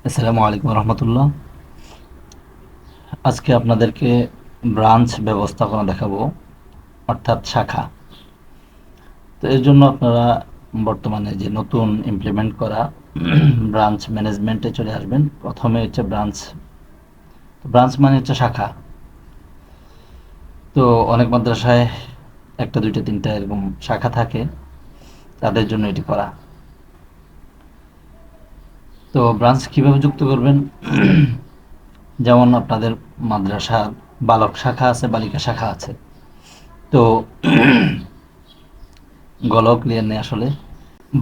আসসালামু আলাইকুম রহমতুল্লাহ। আজকে আপনাদেরকে ব্রাঞ্চ ব্যবস্থাপনা দেখাবো, অর্থাৎ শাখা। তো এর জন্য আপনারা বর্তমানে যে নতুন ইমপ্লিমেন্ট করা ব্রাঞ্চ ম্যানেজমেন্টে চলে আসবেন। প্রথমে হচ্ছে ব্রাঞ্চ। ব্রাঞ্চ মানে হচ্ছে শাখা। তো অনেক মাদ্রাসায় একটা দুইটা তিনটা এরকম শাখা থাকে, তাদের জন্য এটি করা। তো ব্রাঞ্চ কিভাবে যুক্ত করবেন? যেমন আপনাদের মাদ্রাসার বালক শাখা আছে, বালিকা শাখা আছে। তো গলক ক্লিয়ার নেই আসলে।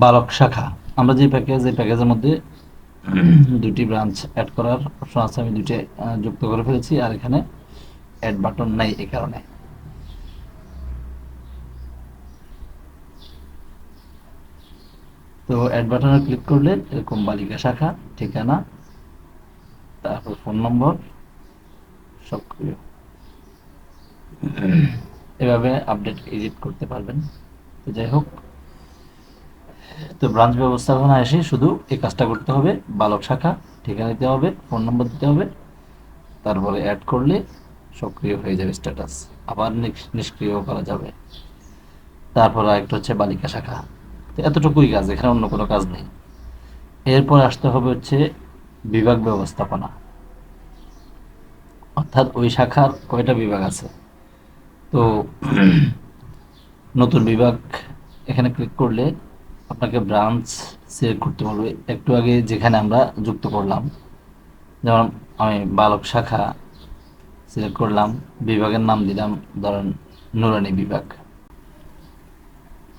বালক শাখা, আমরা যে প্যাকেজের মধ্যে দুটি ব্রাঞ্চ অ্যাড করার অপশন আছে, আমি দুটি যুক্ত করে ফেলেছি, আর এখানে অ্যাড বাটন নাই এই কারণে। তো অ্যাড বাটনে ক্লিক করলে এরকম বালিকা শাখা, ঠিকানা, তারপর ফোন নম্বর, সক্রিয়, এভাবে আপডেট এডিট করতে পারবেন। তো যাই হোক, তো ব্রাঞ্চ ব্যবস্থাপনা এসে শুধু এই কাজটা করতে হবে। বালক শাখা, ঠিকানা দিতে হবে, ফোন নম্বর দিতে হবে, তারপরে অ্যাড করলে সক্রিয় হয়ে যাবে স্ট্যাটাস, আবার নিষ্ক্রিয় করা যাবে। তারপর আরেকটা হচ্ছে বালিকা শাখা। তো এতটুকুই কাজ, এখানে অন্য কোনো কাজ নেই। এরপর আসতে হবে হচ্ছে বিভাগ ব্যবস্থাপনা, অর্থাৎ ওই শাখার কয়টা বিভাগ আছে। তো নতুন বিভাগ এখানে ক্লিক করলে আপনাকে ব্রাঞ্চ সিলেক্ট করতে বলবে। একটু আগে যেখানে আমরা যুক্ত করলাম, যেমন আমি বালক শাখা সিলেক্ট করলাম, বিভাগের নাম দিলাম ধরেন নুরানি বিভাগ।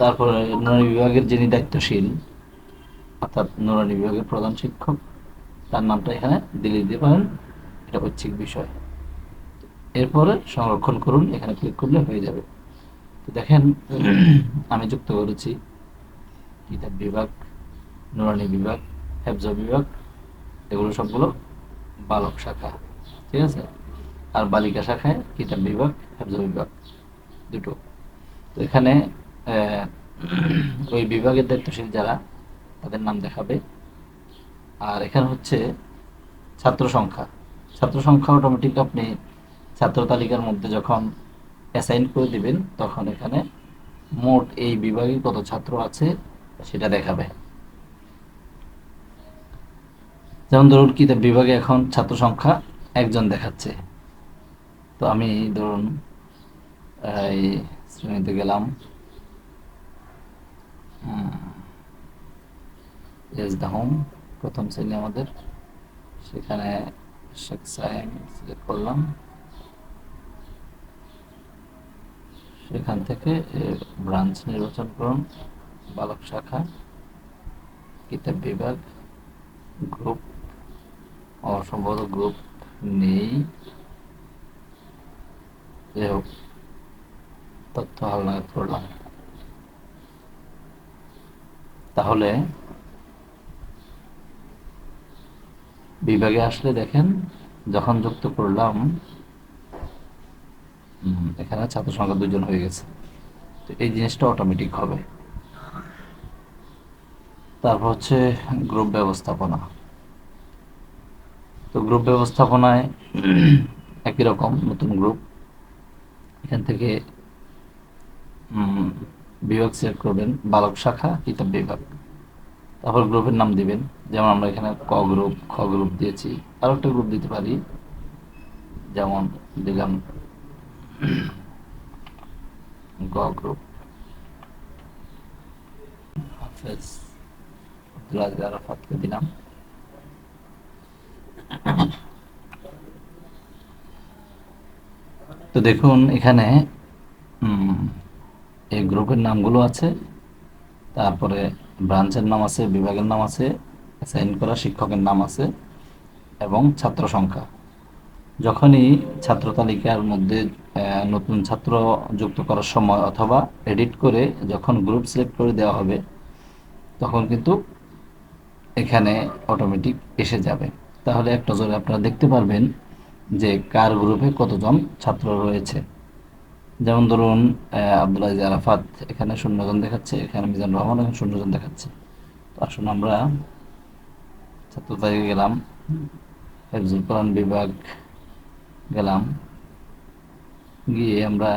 তারপরে নুরানি বিভাগের যিনি দায়িত্বশীল, অর্থাৎ নুরানি বিভাগের প্রধান শিক্ষক, তার নামটা এখানে দিলে দিতে পারেন, এটা ঐচ্ছিক বিষয়। এরপরে সংরক্ষণ করুন, এখানে ক্লিক করলে হয়ে যাবে। তো দেখেন, আমি যুক্ত করেছি কিতাব বিভাগ, নুরানি বিভাগ, হেফজ বিভাগ, এগুলো সবগুলো বালক শাখা, ঠিক আছে। আর বালিকা শাখায় কিতাব বিভাগ, হেফজ বিভাগ, দুটো। তো এখানে ওই বিভাগের দায়িত্বশীল যারা, তাদের নাম দেখাবে। আর এখানে হচ্ছে ছাত্র সংখ্যা। ছাত্র সংখ্যা অটোমেটিক আপনি ছাত্র তালিকার মধ্যে যখন অ্যাসাইন করে দিবেন, তখন এখানে মোট এই বিভাগে কত ছাত্র আছে সেটা দেখাবে। যেমন ধরুন কিতাব বিভাগে এখন ছাত্র সংখ্যা একজন দেখাচ্ছে। তো আমি ধরুন এই শ্রেণীতে গেলাম, এস দ্য হোম, প্রথম শ্রেণী আমাদের, সেখানে শেখ সাহেব সিলেক্ট করলাম। সেখান থেকে ব্রাঞ্চ নির্বাচন করুন, বালক শাখা, কিতাব বিভাগ, গ্রুপ, অসম্ভবত গ্রুপ নেই, যাই হোক তথ্য হালনাগাদ করলাম। তাহলে বিভাগে আসলে দেখেন, যখন যুক্ত করলাম এখানে ছাত্র সংখ্যা 2 জন হয়ে গেছে। তো এই জিনিসটা অটোমেটিক হবে। তারপর হচ্ছে গ্রুপ ব্যবস্থাপনা। তো গ্রুপ ব্যবস্থাপনায় একই রকম নতুন গ্রুপ, এখান থেকে বিভাগ সিলেক্ট করবেন, বালক শাখা, কিতাব বিভাগ, তারপর গ্রুপের নাম দিবেন। যেমন আমরা এখানে ক গ্রুপ, খ গ্রুপ দিয়েছি, আরও একটা গ্রুপ দিতে পারি, যেমন দিলাম গ গ্রুপ, হাফেজ আব্দুল আজিজ আরাফাতকে দিলাম। তো দেখুন এখানে এই গ্রুপের নামগুলো আছে, তারপরে ব্রাঞ্চের নাম আছে, বিভাগের নাম আছে, অ্যাসাইন করা শিক্ষকের নাম আছে, এবং ছাত্র সংখ্যা। যখনই ছাত্র তালিকার মধ্যে নতুন ছাত্র যুক্ত করার সময় অথবা এডিট করে যখন গ্রুপ সিলেক্ট করে দেওয়া হবে, তখন কিন্তু এখানে অটোমেটিক এসে যাবে। তাহলে এক নজরে আপনারা দেখতে পারবেন যে কার গ্রুপে কতজন ছাত্র রয়েছে। যেমন ধরুন আব্দুল আজিজ আরাফাত, এখানে 0 জন দেখাচ্ছে, এখানে মিজানুর রহমান, এখানে 0 জন দেখাচ্ছে। তো আসুন আমরা ছাত্র তালিকায় গেলাম, হেফজুল কোরআন বিভাগ গেলাম, গিয়ে আমরা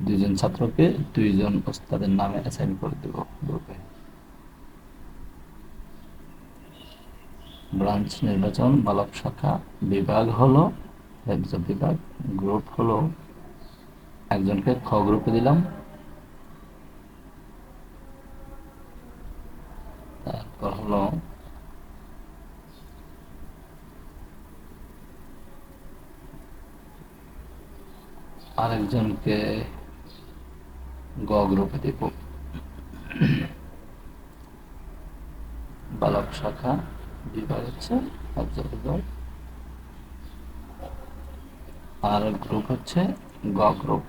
দুইজন ছাত্রকে দুইজন ওস্তাদের নামে অ্যাসাইন করে দেব গ্রুপে। ব্রাঞ্চ নির্বাচন, বালক শাখা, বিভাগ হলো হেফজ বিভাগ, গ্রুপ হলো একজনকে খ গ্রুপে দিলাম, তারপর হলো আরেকজনকে গ গ্রুপে দিব। বালক শাখা, বিভাগ হচ্ছে হেফজ বিভাগ, আর গ্রুপ হচ্ছে গ গ্রুপ।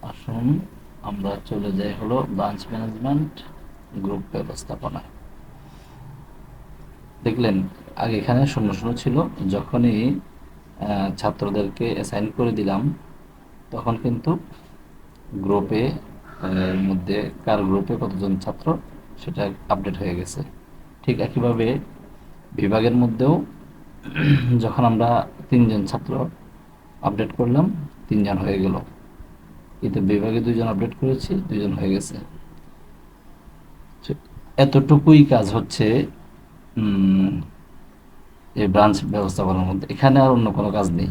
আসুন আমরা চলে যাই হলো ব্রাঞ্চ ম্যানেজমেন্ট, গ্রুপ ব্যবস্থাপনায়। দেখলেন আগে এখানে শূন্য শূন্য ছিল, যখনই ছাত্রদেরকে অ্যাসাইন করে দিলাম তখন কিন্তু গ্রুপে মধ্যে কার গ্রুপে কতজন ছাত্র সেটা আপডেট হয়ে গেছে। ঠিক একইভাবে বিভাগের মধ্যেও যখন আমরা তিনজন ছাত্র আপডেট করলাম, তিনজন হয়ে গেল, কিন্তু বিভাগে দুইজন আপডেট করেছি, দুইজন হয়ে গেছে। এতটুকুই কাজ হচ্ছে এই ব্রাঞ্চ ব্যবস্থাপনার মধ্যে, এখানে আর অন্য কোনো কাজ নেই।